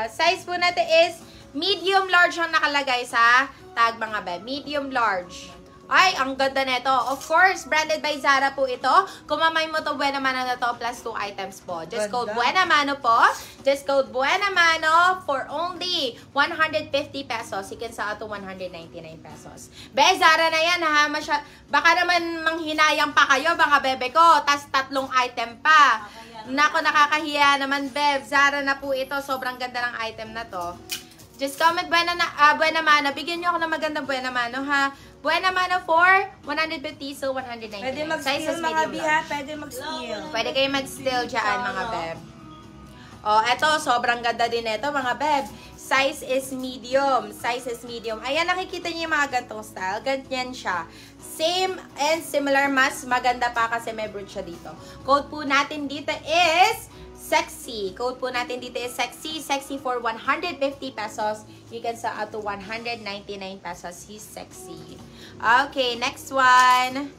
Size po natin is medium large ang nakalagay sa tag mga beb. Medium large. Ay, ang ganda nito. Of course, branded by Zara po ito. Kung mamay mo to Buena Mano na to, plus 2 items po. Just code Buena Mano po. Just code Buena Mano for only 150 pesos. You can sell to 199 pesos. Be, Zara na yan ha. Baka naman manghinayang pa kayo, mga bebe ko. Tas 3 item pa. Nako, nakakahiya naman, Bev. Zara na po ito. Sobrang ganda ng item na to. Just comment Buena Mano. Bigyan nyo ako ng magandang Buena Mano ha. Buena Mano for 150 so 199. Pwede mag-steal mga biha. Pwede mag-steal. Pwede kayo mag-steal dyan mga beb. Oh, eto, sobrang ganda din ito mga beb. Size is medium. Size is medium. Ayan, nakikita niyo yung mga gantong style. Ganyan siya. Same and similar, mas maganda pa kasi may brooch siya dito. Code po natin dito is sexy. Code po natin dito is sexy. Sexy for 150 pesos. You can sell out to 199 pesos. He's sexy. Okay, next one.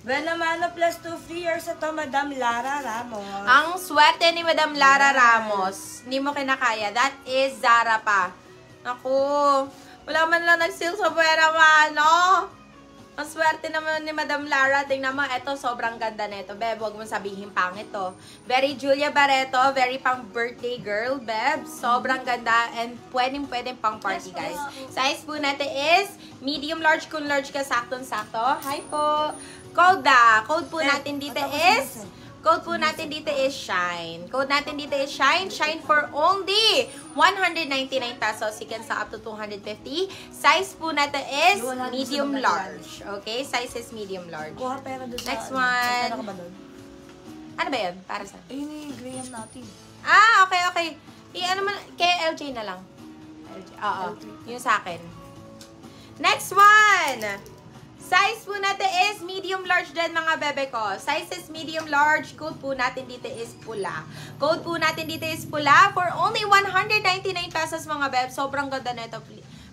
Buena Mano plus 2 free or sa to, Madam Lara Ramos. Ang swerte ni Madam Lara Ramos. Hindi mo kinakaya. That is Zara pa. Naku. Wala man lang nag-seal sa Buena Mano. Ang swerte naman ni Madam Lara. Tingnan mo, eto, sobrang ganda nito. Beb, huwag mong sabihin pangit to. Very Julia Barreto, very pang birthday girl, Beb. Sobrang ganda and pwedeng pang party, guys. Size po natin is medium large. Kung large ka, saktong-sakto. Hi po. Code po natin dito is... Code po natin dito is Shine. Code natin dito is Shine. Shine for only 199 pesos. You can sell up to 250. Size po natin is medium large. Okay? Size is medium large. Kuha pera doon. Next one. Ano ba yun? Para saan? Ayun yung Graham natin. Ah, okay. Ano man, kay LJ na lang. LJ. Oo. Yung sa akin. Next one. Size po natin is medium large din mga bebe ko. Size is medium large. Code po natin dito is pula. Code po natin dito is pula for only 199 pesos mga beb. Sobrang ganda na ito.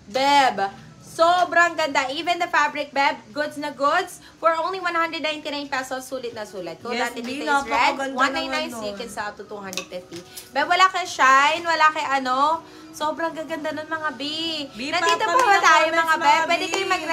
Beb, sobrang ganda. Even the fabric, beb, goods na goods for only 199 pesos. Sulit na sulit. Code natin dito is red. 199 so you can sell up to 250. Beb, wala kay Shine, wala kay ano. Sobrang gaganda nun mga B. Nandito po ba tayo mga beb? Pwede kayo mag